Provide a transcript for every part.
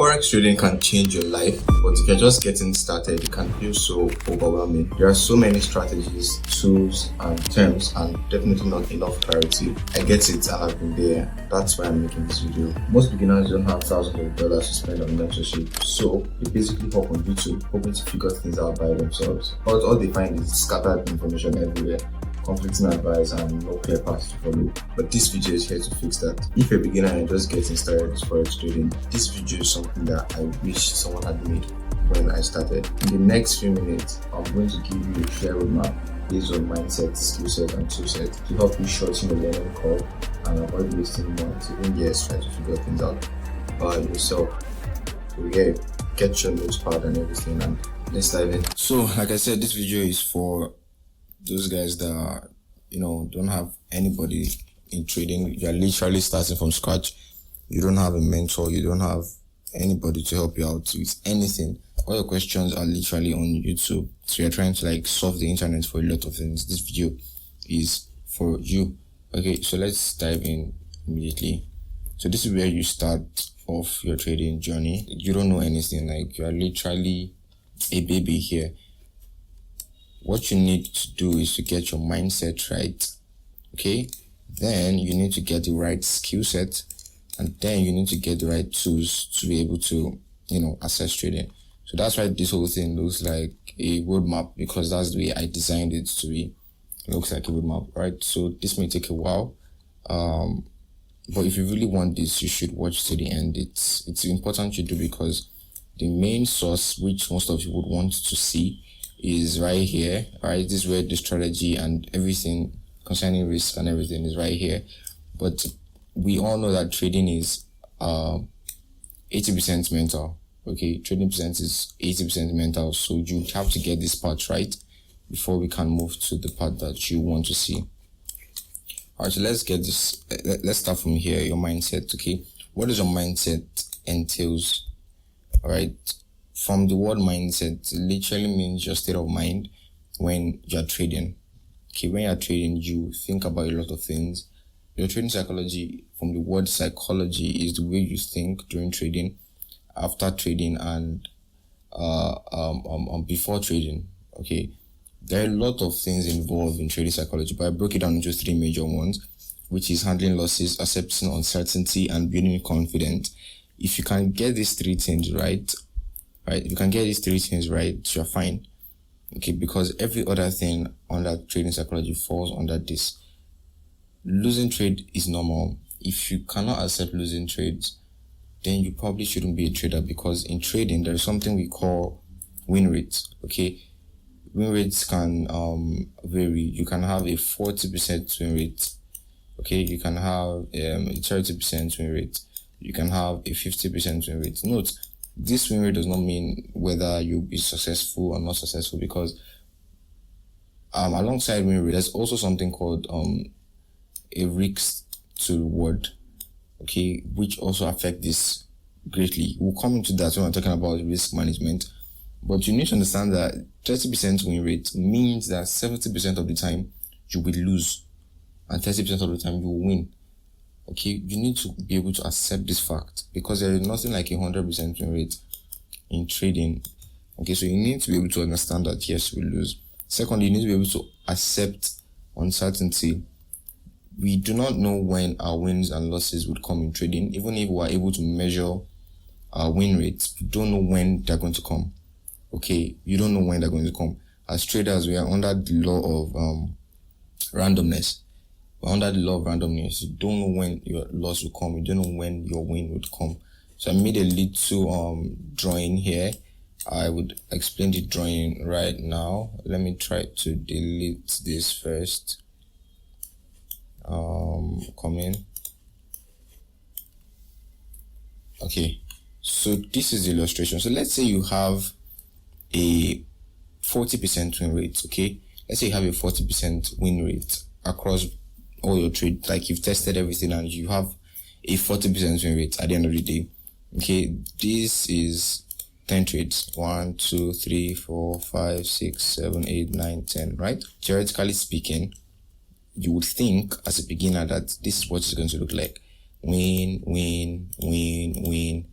Forex trading can change your life, but if you're just getting started, it can feel so overwhelming. There are so many strategies, tools, and terms, and definitely not enough clarity. I get it, I have been there. That's why I'm making this video. Most beginners don't have thousands of dollars to spend on mentorship, so they basically hop on YouTube, hoping to figure things out by themselves. But all they find is scattered information everywhere, conflicting advice, and no clear path to follow. But this video is here to fix that. If you're a beginner and just getting started with Forex trading, this video is something that I wish someone had made when I started. In the next few minutes, I'm going to give you a clear roadmap based on mindset, skillset, and toolset to help you shorten the learning curve and avoid wasting months, even years, trying to figure things out by yourself. So yeah, get your notepad and everything, and let's dive in. So, like I said, this video is for those guys that don't have anybody in trading. You're literally starting from scratch. You don't have a mentor, you don't have anybody to help you out with anything. All your questions are literally on YouTube, so you're trying to solve the internet for a lot of things. This video is for you. Okay, so let's dive in immediately. So this is where you start off your trading journey. You don't know anything, you are literally a baby here. What you need to do is to get your mindset right, okay? Then you need to get the right skill set, and then you need to get the right tools to be able to, assess trading. So that's why this whole thing looks like a roadmap, because that's the way I designed it to be. It looks like a roadmap, right? So this may take a while, but if you really want this, you should watch to the end. It's important you do, because the main source, which most of you would want to see, is right here, right? This is where the strategy and everything concerning risk and everything is right here. But we all know that trading is 80% mental. Okay, trading percent is 80% mental. So you have to get this part right before we can move to the part that you want to see. All right, so let's get this. Let's start from here. Your mindset. Okay, what does your mindset entails? All right. From the word mindset, it literally means your state of mind when you're trading. Okay, when you're trading, you think about a lot of things. Your trading psychology, from the word psychology, is the way you think during trading, after trading, and before trading. Okay, there are a lot of things involved in trading psychology, but I broke it down into three major ones, which is handling losses, accepting uncertainty, and building confidence. If you can get these three things right, you can get these three things right, you're fine. Okay, because every other thing under trading psychology falls under this. Losing trade is normal. If you cannot accept losing trades, then you probably shouldn't be a trader, because in trading there is something we call win rates. Okay, win rates can vary. You can have a 40% win rate. Okay, you can have a 30% win rate. You can have a 50% win rate. Note, this win rate does not mean whether you'll be successful or not successful, because alongside win rate, there's also something called a risk to reward, okay, which also affect this greatly. We'll come into that when we're talking about risk management. But you need to understand that 30% win rate means that 70% of the time you will lose and 30% of the time you will win. Okay, you need to be able to accept this fact, because there is nothing like a 100% win rate in trading. Okay, so you need to be able to understand that yes, we lose. Secondly, you need to be able to accept uncertainty. We do not know when our wins and losses would come in trading. Even if we are able to measure our win rates, we don't know when they're going to come. Okay, you don't know when they're going to come. As traders, we are under the law of randomness. Under the law of randomness, you don't know when your loss will come. You don't know when your win would come. So I made a little drawing here. I would explain the drawing right now. Let me try to delete this first. Come in. Okay, so this is the illustration. So let's say you have a 40% win rate. Okay, let's say you have a 40% win rate across all your trade, you've tested everything and you have a 40% win rate at the end of the day. Okay, this is 10 trades. 1, 2, 3, 4, 5, 6, 7, 8, 9, 10, right? Theoretically speaking, you would think as a beginner that this is what it's going to look like. Win, win, win, win,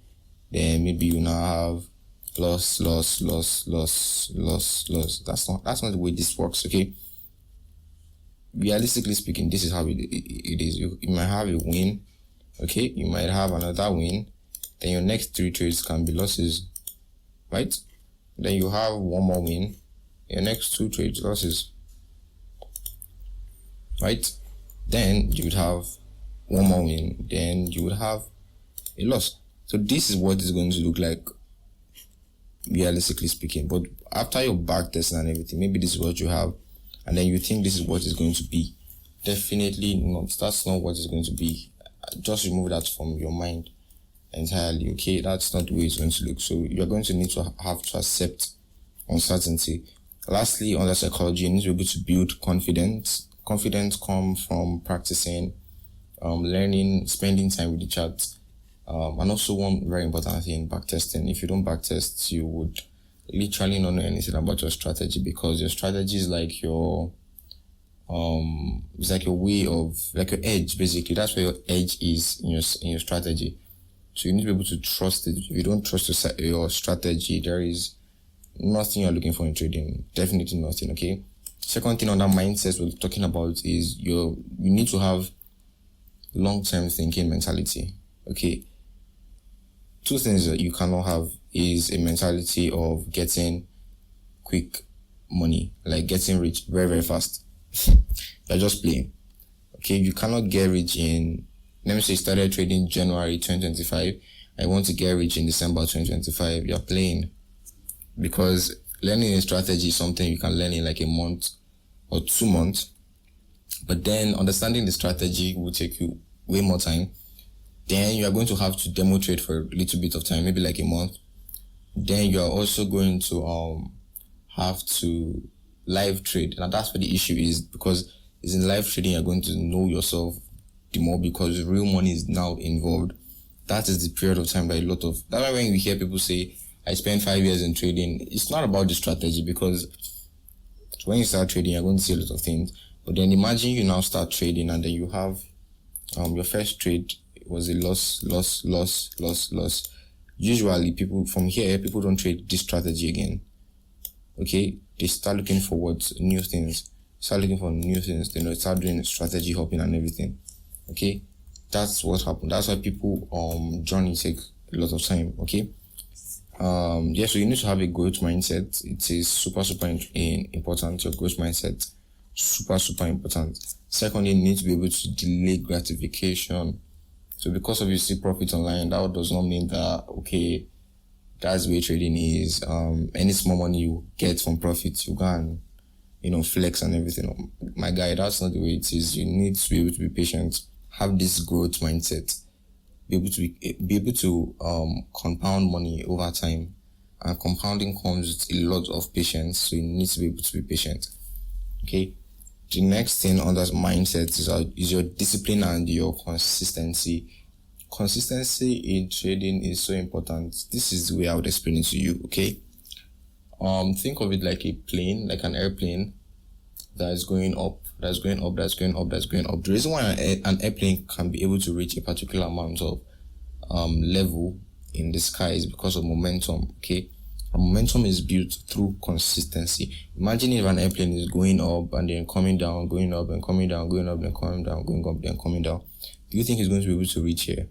then maybe you now have loss. That's not the way this works. Okay, realistically speaking, this is how it is. You might have a win, okay, you might have another win, then your next 3 trades can be losses, right? Then you have one more win, your next 2 trades losses, right? Then you would have one more win, then you would have a loss. So this is what it's going to look like, realistically speaking. But after your back testing and everything, maybe this is what you have, and then you think this is what it's going to be. Definitely not. That's not what it's going to be. Just remove that from your mind entirely. Okay, that's not the way it's going to look. So you're going to need to have to accept uncertainty. Lastly, under psychology, you need to be able to build confidence. Confidence comes from practicing, learning, spending time with the chart, and also one very important thing, backtesting. If you don't backtest, you would literally not know anything about your strategy, because your strategy is like your it's like your way of, like your edge, basically. That's where your edge is in your strategy. So you need to be able to trust it. If you don't trust your strategy, there is nothing you're looking for in trading. Definitely nothing. Okay. Second thing on that mindset we're talking about is you need to have long-term thinking mentality. Okay. 2 things that you cannot have is a mentality of getting quick money, like getting rich very, very fast. You're just playing. Okay, you cannot get rich in, let me say you started trading January 2025, I want to get rich in December 2025. You're playing, because learning a strategy is something you can learn in like a month or 2 months, but then understanding the strategy will take you way more time. Then you are going to have to demo trade for a little bit of time, maybe like a month. Then you are also going to have to live trade, and that's what the issue is, because it's in live trading you're going to know yourself the more, because real money is now involved. That is the period of time that that's why when you hear people say I spent 5 years in trading, it's not about the strategy, because when you start trading you're going to see a lot of things. But then imagine you now start trading and then you have your first trade was a loss. Usually people don't trade this strategy again. Okay, they start looking for new things. Then they start doing strategy hopping and everything. Okay, that's what happened. That's why people journey take a lot of time. Okay, so you need to have a growth mindset. It is super important. Your growth mindset, super important. Secondly, you need to be able to delay gratification. So because of you see profit online, that does not mean that, okay, that's the way trading is. Any small money you get from profits, you can, flex and everything. My guy, that's not the way it is. You need to be able to be patient, have this growth mindset, be able to compound money over time. And compounding comes with a lot of patience, so you need to be able to be patient. Okay. The next thing on that mindset is your discipline and your consistency. Consistency in trading is so important. This is the way I would explain it to you. Okay. Think of it like a plane, like an airplane that is going up. The reason why an airplane can be able to reach a particular amount of level in the sky is because of momentum. Okay. And momentum is built through consistency. Imagine if an airplane is going up and then coming down, going up and coming down, going up and coming down, going up and coming down. Do you think it's going to be able to reach here?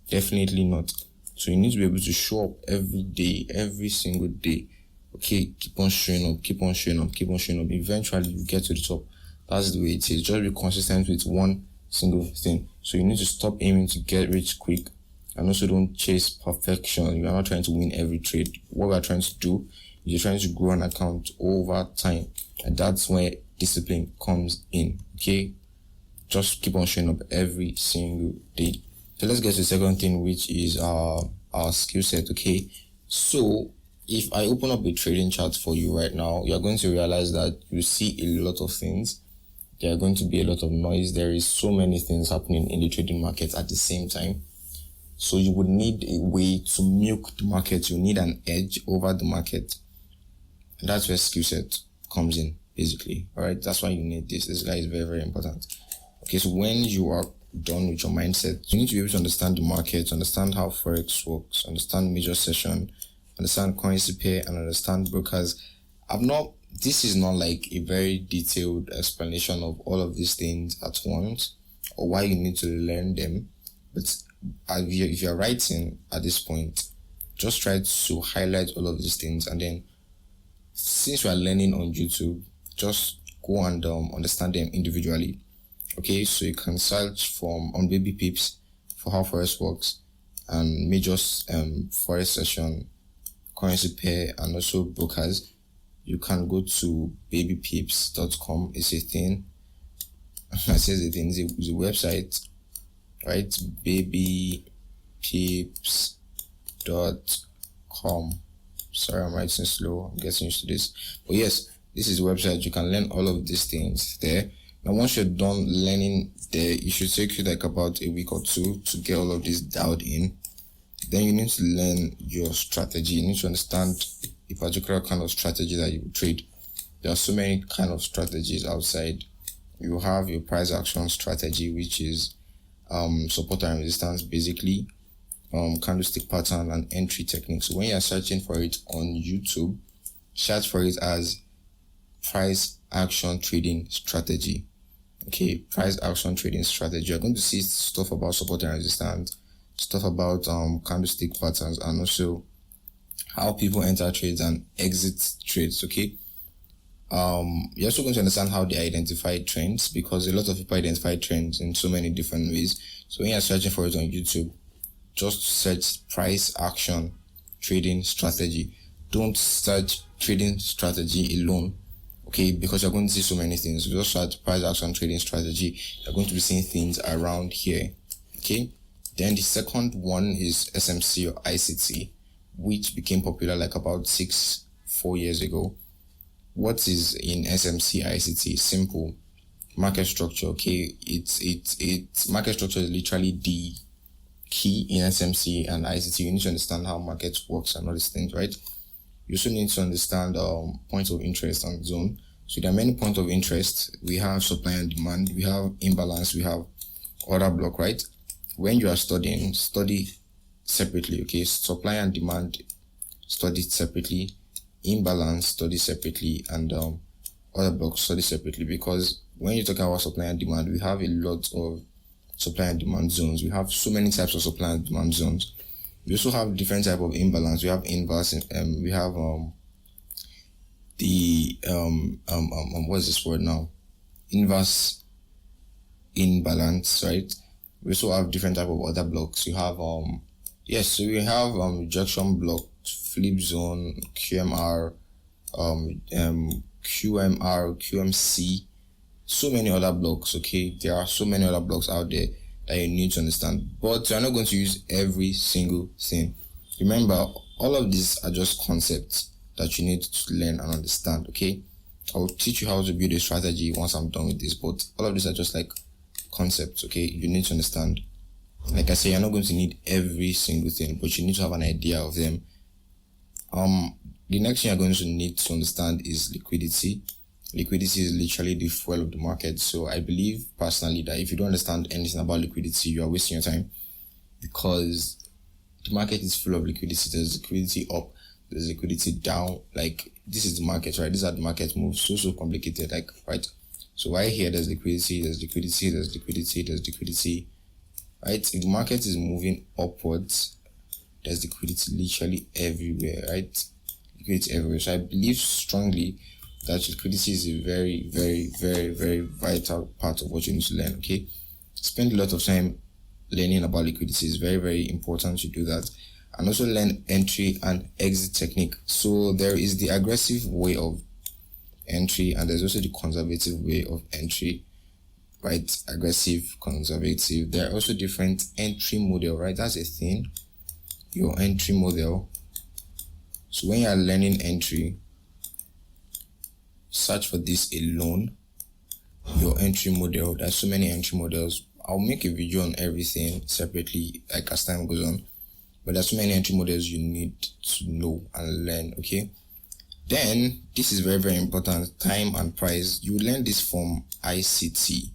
Definitely not. So you need to be able to show up every day, every single day. Okay, keep on showing up. Eventually you get to the top. That's the way it is. Just be consistent with one single thing. So you need to stop aiming to get rich quick. And also don't chase perfection. You are not trying to win every trade. What we are trying to do is you're trying to grow an account over time. And that's where discipline comes in. Okay? Just keep on showing up every single day. So let's get to the second thing, which is our skill set. Okay? So if I open up a trading chart for you right now, you're going to realize that you see a lot of things. There are going to be a lot of noise. There is so many things happening in the trading market at the same time. So you would need a way to milk the market. You need an edge over the market. And that's where skill set comes in, basically. All right, that's why you need this. This guy is very, very important. Okay, so when you are done with your mindset, you need to be able to understand the market, understand how Forex works, understand major session, understand currency pair, and understand brokers. This is not like a very detailed explanation of all of these things at once or why you need to learn them. But if you're writing at this point, just try to highlight all of these things, and then since you are learning on YouTube, just go and understand them individually. Okay, so you can search on baby pips for how Forex works and major Forex session, currency pair, and also brokers. You can go to babypips.com. It's a thing. I says a thing. It's a website, right? babypips.com. Sorry, I'm writing slow. I'm getting used to this. But yes, this is a website. You can learn all of these things there. Now, once you're done learning there, it should take you like about a week or two to get all of this dialed in. Then you need to learn your strategy. You need to understand a particular kind of strategy that you trade. There are so many kind of strategies outside. You have your price action strategy, which is support and resistance, basically, candlestick pattern and entry techniques. So when you're searching for it on YouTube, search for it as price action trading strategy. Okay, price action trading strategy. You're going to see stuff about support and resistance, stuff about candlestick patterns, and also how people enter trades and exit trades. Okay, you're also going to understand how they identify trends, because a lot of people identify trends in so many different ways. So when you're searching for it on YouTube, just search price action trading strategy. Don't search trading strategy alone, okay, because you're going to see so many things. You just search price action trading strategy, you're going to be seeing things around here. Okay, then the second one is SMC or ICT, which became popular like about 4 years ago. What is in SMC ICT? Simple. Market structure. Okay, it's market structure is literally the key in SMC and ICT. You need to understand how market works and all these things, right? You also need to understand points of interest and zone. So there are many points of interest. We have supply and demand, we have imbalance, we have order block, right? When you are studying, study separately. Okay, supply and demand, study separately. Imbalance, study separately. And order block, study separately. Because when you talk about supply and demand, we have a lot of supply and demand zones. We have so many types of supply and demand zones. We also have different type of imbalance. We have inverse, we have what's this word now? Inverse imbalance, right? We also have different type of order blocks. You have so we have rejection block, flip zone, QMR, QMC, so many other blocks. Okay, there are so many other blocks out there that you need to understand, but you're not going to use every single thing. Remember, all of these are just concepts that you need to learn and understand. Okay, I'll teach you how to build a strategy once I'm done with this, but all of these are just like concepts. Okay, you need to understand. Like I say, you're not going to need every single thing, but you need to have an idea of them. The next thing you're going to need to understand is liquidity. Liquidity is literally the fuel of the market. So I believe personally that if you don't understand anything about liquidity, you are wasting your time, because the market is full of liquidity. There's liquidity up, there's liquidity down. Like, this is the market, right? These are the market moves. So complicated, like, right? So right here, there's liquidity, there's liquidity, there's liquidity, there's liquidity, right? If the market is moving upwards, there's liquidity literally everywhere, right? Liquidity everywhere. So I believe strongly that liquidity is a very, very, very, very vital part of what you need to learn. Okay, spend a lot of time learning about liquidity. Is very, very important to do that. And also learn entry and exit technique. So there is the aggressive way of entry, and there's also the conservative way of entry, right? Aggressive, conservative. There are also different entry model, right? That's a thing. Your entry model. So when you are learning entry, search for this alone. Your entry model. There's so many entry models. I'll make a video on everything separately, like as time goes on. But there's so many entry models you need to know and learn. Okay. Then this is very, very important. Time and price. You learn this from ICT.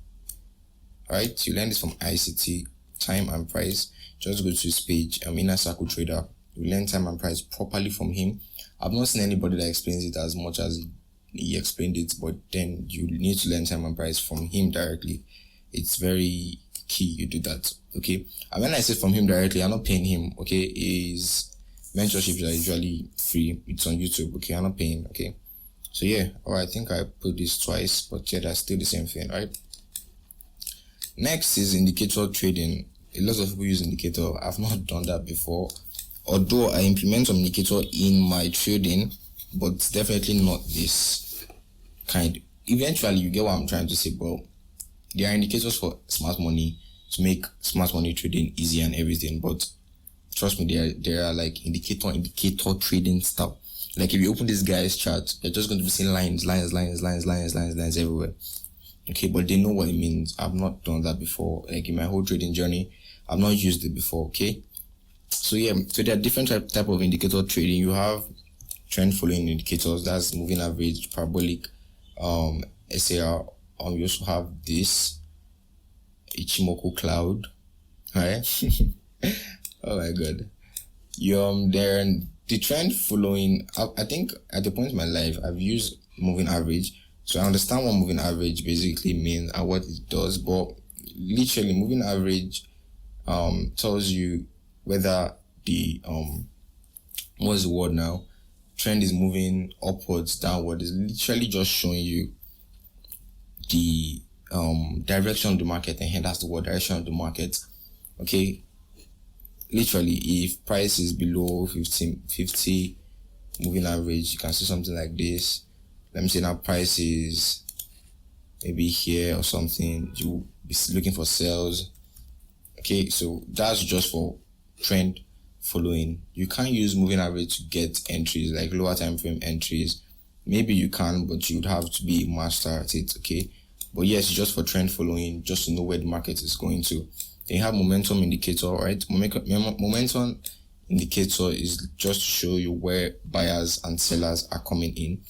Right, you learn this from ICT, time and price. Just go to his page, Inner Circle Trader. You learn time and price properly from him. I've not seen anybody that explains it as much as he explained it, but then you need to learn time and price from him directly. It's very key you do that. Okay, and when I say from him directly, I'm not paying him. Okay, his mentorships are usually free. It's on YouTube. Okay, I'm not paying. Okay, so yeah, I think I put this twice, but yeah, that's still the same thing, right? Next is indicator trading. A lot of people use indicator. I've not done that before, although I implement some indicator in my trading, but definitely not this kind. Eventually you get what I'm trying to say, bro. There are indicators for smart money to make smart money trading easy and everything, but trust me, there are like indicator trading stuff. Like if you open this guy's chart, you're just going to be seeing lines everywhere. Okay, but they know what it means. I've not done that before. Like in my whole trading journey, I've not used it before. Okay, so yeah, so there are different type of indicator trading. You have trend following indicators, that's moving average, parabolic, SAR. You also have this Ichimoku cloud. Alright. Oh my god. There the trend following. I think at the point in my life I've used moving average, so I understand what moving average basically means and what it does. But literally, moving average tells you whether the what's the word now? Trend is moving upwards, downward. It's literally just showing you the direction of the market, and here that's the word, direction of the market. Okay, literally, if price is below 50 moving average, you can see something like this. Let me say now price is maybe here or something. You be looking for sales. Okay, so that's just for trend following. You can't use moving average to get entries, like lower time frame entries. Maybe you can, but you'd have to be a master at it. Okay, but yes, just for trend following, just to know where the market is going to. Then you have momentum indicator, right? Momentum indicator is just to show you where buyers and sellers are coming in.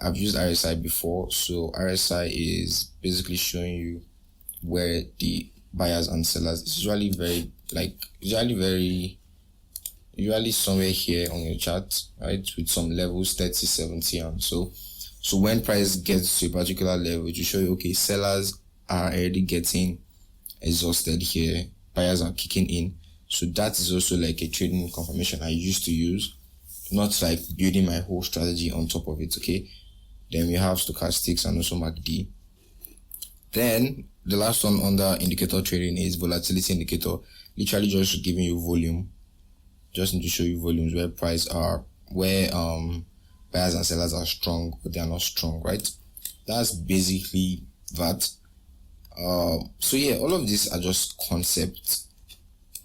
I've used RSI before, so RSI is basically showing you where the buyers and sellers is usually somewhere here on your chart, right, with some levels 30, 70, and so when price gets to a particular level, it will show you, okay, sellers are already getting exhausted here, buyers are kicking in. So that is also like a trading confirmation I used to use, not like building my whole strategy on top of it. Okay, then we have stochastics and also MACD. Then the last one under indicator trading is volatility indicator, literally just giving you volume, just need to show you volumes where price are, where buyers and sellers are strong, but they are not strong, right? That's basically that. So yeah, all of these are just concepts.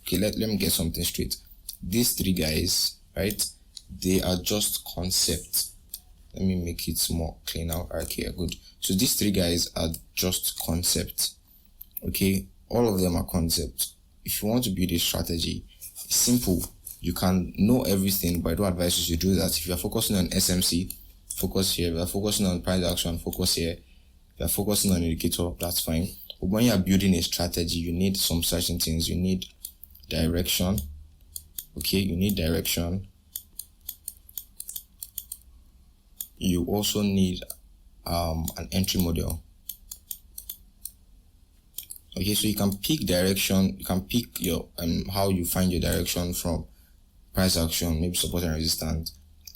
Okay, let me get something straight. These three guys, right, they are just concepts. Let me make it more clean now. Okay, good. So these three guys are just concepts. Okay, all of them are concepts. If you want to build a strategy, it's simple. You can know everything, but I don't advise you to do that. If you are focusing on SMC, focus here. If you are focusing on price action, focus here. If you are focusing on indicator, that's fine. But when you are building a strategy, you need some certain things. You need direction. Okay, you need direction. You also need an entry model. Okay, so you can pick direction. You can pick your how you find your direction from price action, maybe support and resistance,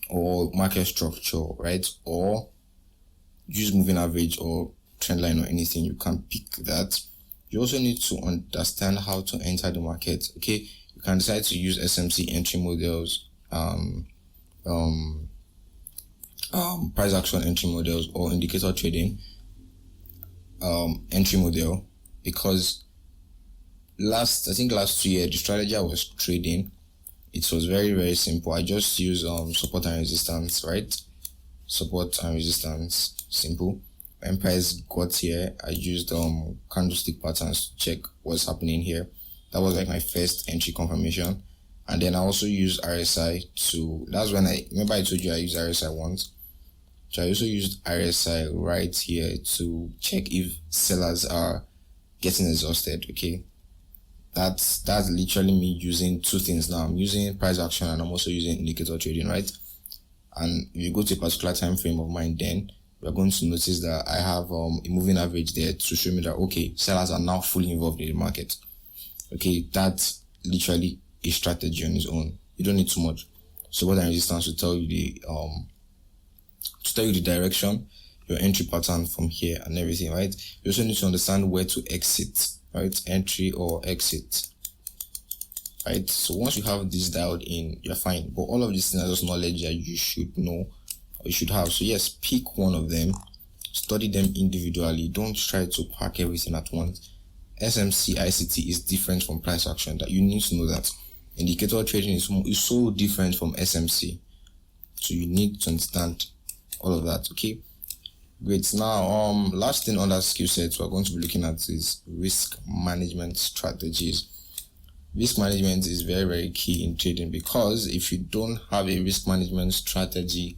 or market structure, right? Or use moving average or trend line or anything. You can pick that. You also need to understand how to enter the market. Okay, you can decide to use SMC entry models, price action entry models, or indicator trading entry model, because last 2 years the strategy I was trading, it was very, very simple. I just use support and resistance, right? Support and resistance, simple. When price got here, I used candlestick patterns to check what's happening here. That was like my first entry confirmation. And then I also used RSI to, that's when I told you I used RSI once. So I also used RSI right here to check if sellers are getting exhausted. Okay, that's literally me using two things now. I'm using price action and I'm also using indicator trading, right? And if you go to a particular time frame of mine, then we're going to notice that I have a moving average there to show me that, okay, sellers are now fully involved in the market. Okay, that's literally a strategy on its own. You don't need too much. Support and resistance will tell you the direction, your entry pattern from here and everything, right? You also need to understand where to exit, right? Entry or exit, right? So once you have this dialed in, you're fine. But all of these things are just knowledge that you should know or you should have. So yes, pick one of them, study them individually. Don't try to pack everything at once. SMC ICT is different from price action. That you need to know that. Indicator trading is so different from SMC. So you need to understand all of that. Okay, great. Now last thing on that skill set we're going to be looking at is risk management strategies. Risk management is very, very key in trading, because if you don't have a risk management strategy,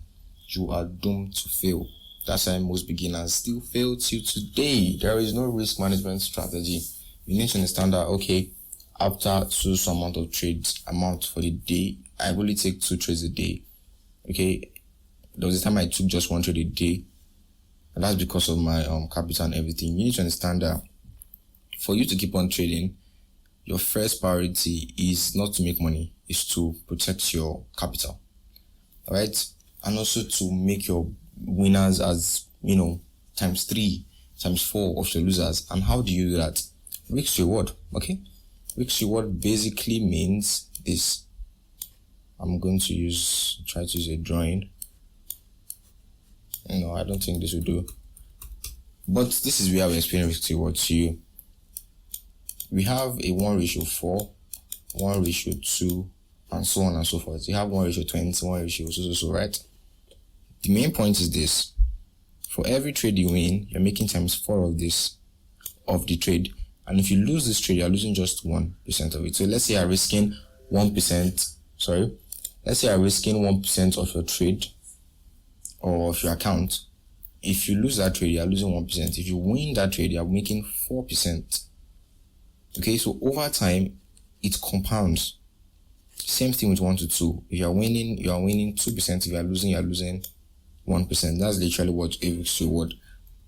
you are doomed to fail. That's why most beginners still fail till today. There is no risk management strategy. You need to understand that, okay, after so amount of trades amount for the day, I really take 2 trades a day. Okay, there was a time I took just 1 trade a day, and that's because of my capital and everything. You need to understand that for you to keep on trading, your first priority is not to make money, is to protect your capital, all right? And also to make your winners as, times 3, times 4 of your losers. And how do you do that? Risk reward. Okay, risk reward basically means this. I'm going to try to use a drawing. No, I don't think this will do, but this is where we explain risk reward to you. We have a 1:4, 1:2, and so on and so forth. You have 1:20, 1:, so, right? The main point is this: for every trade you win, you're making times 4 of this, of the trade. And if you lose this trade, you're losing just 1% of it. So let's say you're risking 1%, let's say you're risking 1% of your trade or of your account. If you lose that trade, you're losing 1%. If you win that trade, you're making 4%. Okay, so over time, it compounds. Same thing with 1 to 2. If you're winning, 2%. If you're losing 1%. That's literally what a risk reward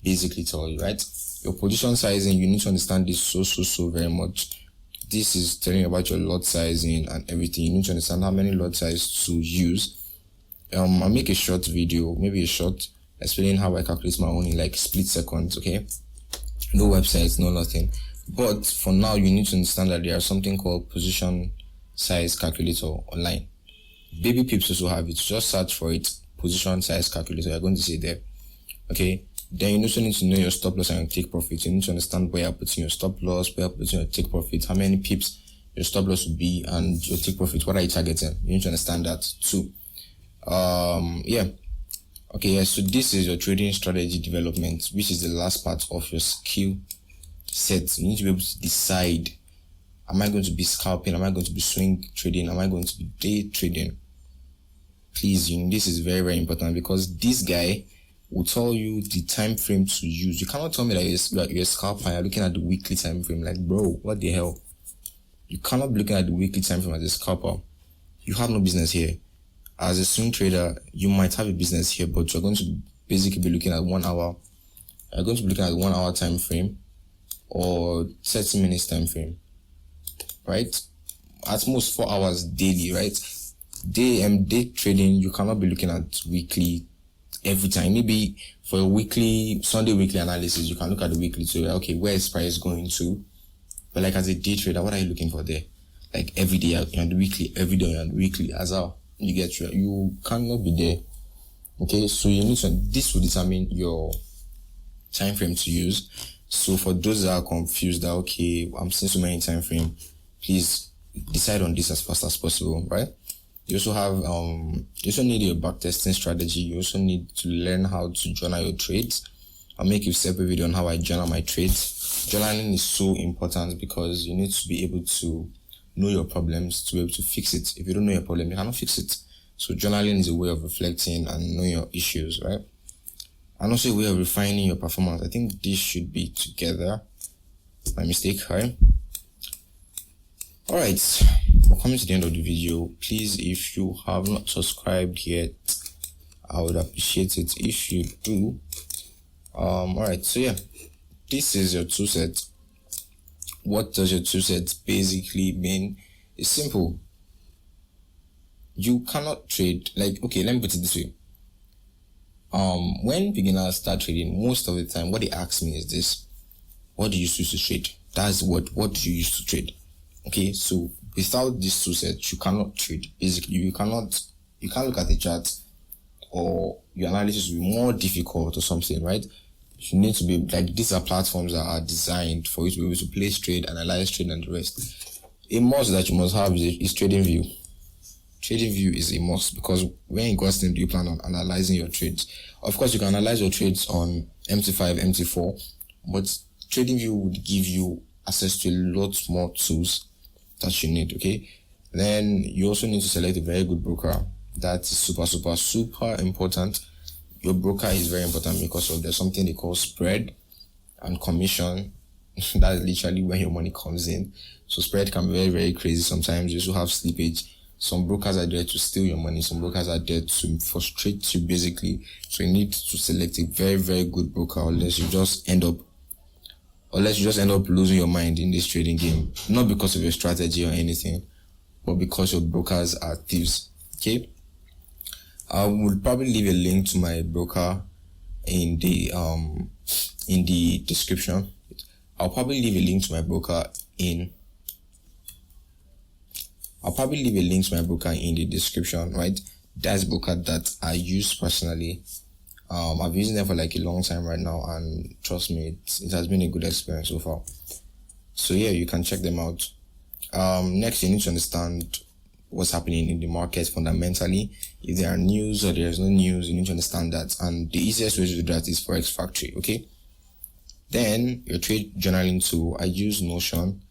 basically tells you, right? Your position sizing, you need to understand this so very much. This is telling you about your lot sizing and everything. You need to understand how many lot size to use. I'll make a short video, maybe a short, explaining how I calculate my own in like split seconds. Okay, no websites, no nothing. But for now, you need to understand that there's something called position size calculator online. Baby Pips also have it. Just search for it, position size calculator. You're going to see it there. Okay, then you also need to know your stop loss and your take profit. You need to understand where you're putting your stop loss, where you're putting your take profit, how many pips your stop loss will be, and your take profit, what are you targeting. You need to understand that too. So this is your trading strategy development, which is the last part of your skill set. You need to be able to decide, am I going to be scalping, am I going to be swing trading, am I going to be day trading? Please, this is very, very important, because this guy will tell you the time frame to use. You cannot tell me that you're a scalper and you're looking at the weekly time frame. Like, bro, what the hell? You cannot be looking at the weekly time frame as a scalper. You have no business here. As a swing trader, you might have a business here, but you're going to basically be looking at 1 hour. You're going to be looking at 1 hour time frame or 30 minutes time frame, right? At most 4 hours daily, right? Day trading, you cannot be looking at weekly every time. Maybe for a weekly, Sunday weekly analysis, you can look at the weekly to, okay, where is price going to? But like as a day trader, what are you looking for there? Like every day you're on the weekly, every day you're on the weekly, as how you get through. You cannot be there. Okay, so you need to, this will determine your time frame to use. So for those that are confused that, okay, I'm seeing so many time frame, please decide on this as fast as possible, right? You also have you also need your backtesting strategy. You also need to learn how to journal your trades. I'll make a separate video on how I journal my trades. Journaling is so important because you need to be able to know your problems to be able to fix it. If you don't know your problem, you cannot fix it. So journaling is a way of reflecting and knowing your issues, right? And also a way of refining your performance. I think this should be together. My mistake. Alright, we're coming to the end of the video. Please, if you have not subscribed yet, I would appreciate it if you do. Alright, so yeah, this is your toolset. What does your toolset basically mean? It's simple. You cannot trade, like, okay, let me put it this way. When beginners start trading, most of the time what they ask me is this: what do you use to trade? That's what do you use to trade? Okay, so without this toolset, you cannot trade. Basically, you can't look at the chart, or your analysis will be more difficult or something, right? You need to be like, these are platforms that are designed for you to be able to place trade, analyze trade, and the rest. A must that you must have is TradingView. TradingView is a must, because when in God's name do you plan on analyzing your trades? Of course, you can analyze your trades on MT5, MT4, but TradingView would give you access to a lot more tools that you need. Okay, then you also need to select a very good broker. That is super important. Your broker is very important because there's something they call spread and commission. That's literally where your money comes in. So spread can be very crazy sometimes. You also have slippage. Some brokers are there to steal your money. Some brokers are there to frustrate you, basically. So you need to select a very good broker, unless you just end up losing your mind in this trading game. Not because of your strategy or anything, but because your brokers are thieves. Okay, I will probably leave a link to my broker in the description. I'll probably leave a link to my broker in the description, right? That's a broker that I use personally. I've been using them for like a long time right now, and trust me, it has been a good experience so far. So yeah, you can check them out. Next, you need to understand what's happening in the market fundamentally. If there are news or there's no news, you need to understand that, and the easiest way to do that is Forex Factory. Okay, then your trade journaling tool, I use Notion.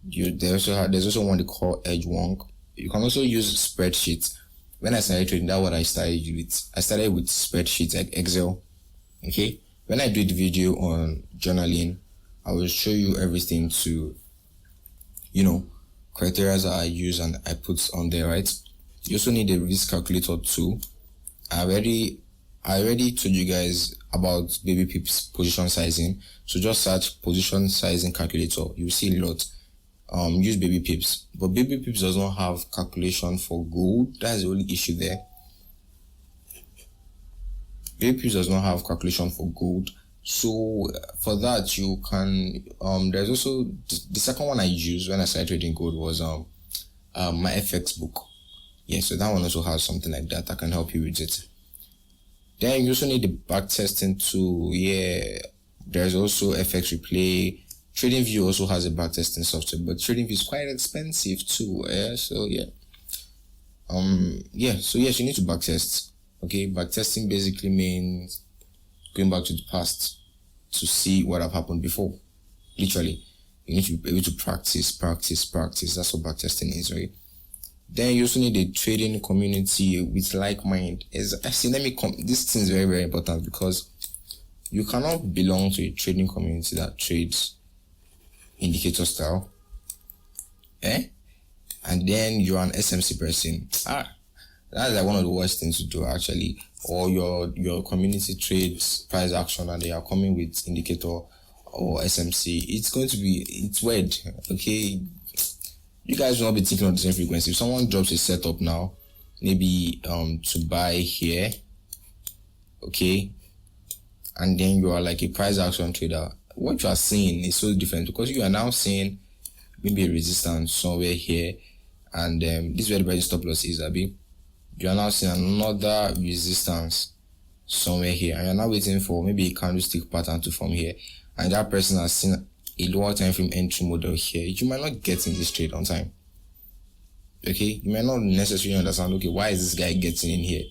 There's also one they call Edgewonk. You can also use spreadsheets. When I started trading, that's what I started with. I started with spreadsheets like Excel. Okay, when I do the video on journaling, I will show you everything to, criteria that I use and I put on there, right? You also need a risk calculator too. I already told you guys about baby pips position sizing. So just search position sizing calculator. You will see a lot. Use baby pips, but baby pips does not have calculation for gold. That's the only issue there. Baby pips does not have calculation for gold. So for that, you can there's also the second one I used when I started trading gold was my FX book. Yeah, so that one also has something like that. I can help you with it. Then you also need the back testing tool. Yeah, there's also FX replay. TradingView also has a backtesting software, but TradingView is quite expensive too. So yes, you need to backtest. Okay, backtesting basically means going back to the past to see what have happened before. Literally, you need to be able to practice. That's what backtesting is, right? Then you also need a trading community with like mind. This thing is very important, because you cannot belong to a trading community that trades indicator style, and then you're an SMC person. That's like one of the worst things to do, actually. Or your community trades price action and they are coming with indicator or SMC. It's weird. Okay, you guys will not be thinking on the same frequency. If someone drops a setup now, maybe to buy here, okay, and then you are like a price action trader, what you are seeing is so different, because you are now seeing maybe a resistance somewhere here, and this is where the price stop loss is, Abby. You are now seeing another resistance somewhere here, and you're now waiting for maybe a candlestick pattern to form here, and that person has seen a lower time frame entry model here. You might not get in this trade on time. Okay, you might not necessarily understand, okay, why is this guy getting in here?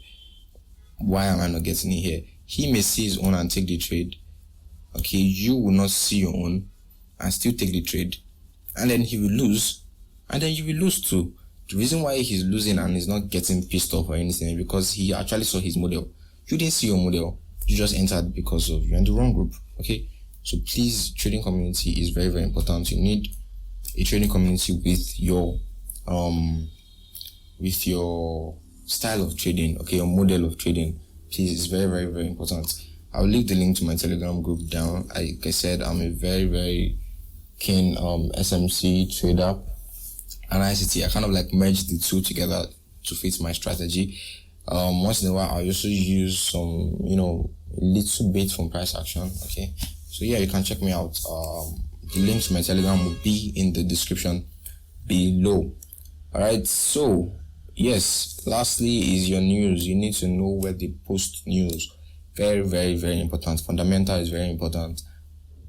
Why am I not getting in here? He may see his own and take the trade. Okay, you will not see your own and still take the trade, and then he will lose, and then you will lose too. The reason why he's losing and he's not getting pissed off or anything is because he actually saw his model. You didn't see your model, you just entered because of you're in the wrong group. Okay, So please, trading community is very, very important. You need a trading community with your style of trading, okay, your model of trading. Please, it's very, very, very important. I'll leave the link to my Telegram group down. Like I said, I'm a very, very keen SMC trader and ICT. I kind of like merge the two together to fit my strategy. Once in a while, I also use some, little bit from price action. Okay, so yeah, you can check me out. The link to my Telegram will be in the description below. All right, so yes, lastly is your news. You need to know where they post news. Very, very, very important. Fundamental is very important.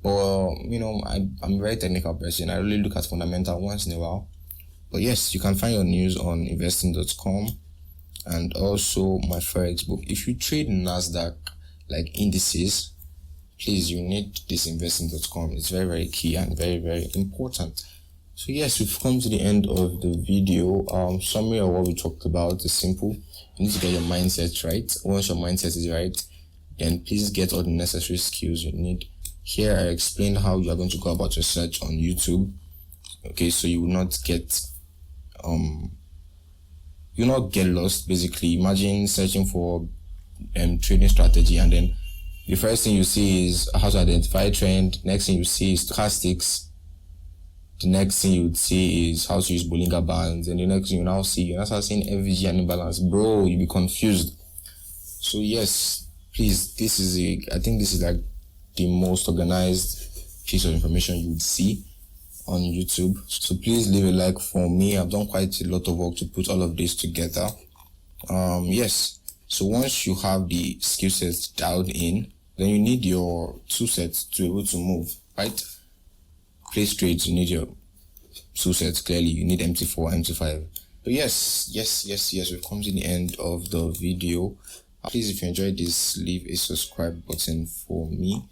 But I'm a very technical person. I really look at fundamental once in a while. But yes, you can find your news on investing.com and also my Forex book. If you trade NASDAQ like indices, please, you need this investing.com. It's very, very key and very, very important. So yes, we've come to the end of the video. Summary of what we talked about is simple. You need to get your mindset right. Once your mindset is right, then please get all the necessary skills you need. Here I explained how you are going to go about your search on YouTube. Okay, so you will not get lost. Basically, imagine searching for trading strategy, and then the first thing you see is how to identify trend. Next thing you see is stochastics. The next thing you would see is how to use Bollinger Bands, and the next thing you now start seeing FVG and imbalance. Bro, you'll be confused. So yes, please, I think this is like the most organized piece of information you would see on YouTube. So please leave a like for me. I've done quite a lot of work to put all of this together. Yes. So once you have the skill sets dialed in, then you need your toolset to be able to move, right? Place trades, you need your toolsets. Clearly, you need MT4, MT5. But yes, we've come to the end of the video. Please, if you enjoyed this, leave a subscribe button for me.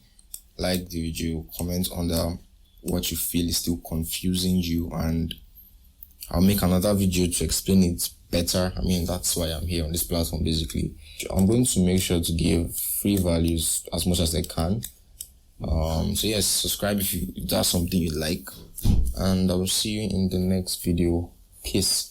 Like the video, comment under what you feel is still confusing you, and I'll make another video to explain it better. That's why I'm here on this platform. Basically, I'm going to make sure to give free values as much as I can. So yes, subscribe if that's something you like, and I will see you in the next video. Peace.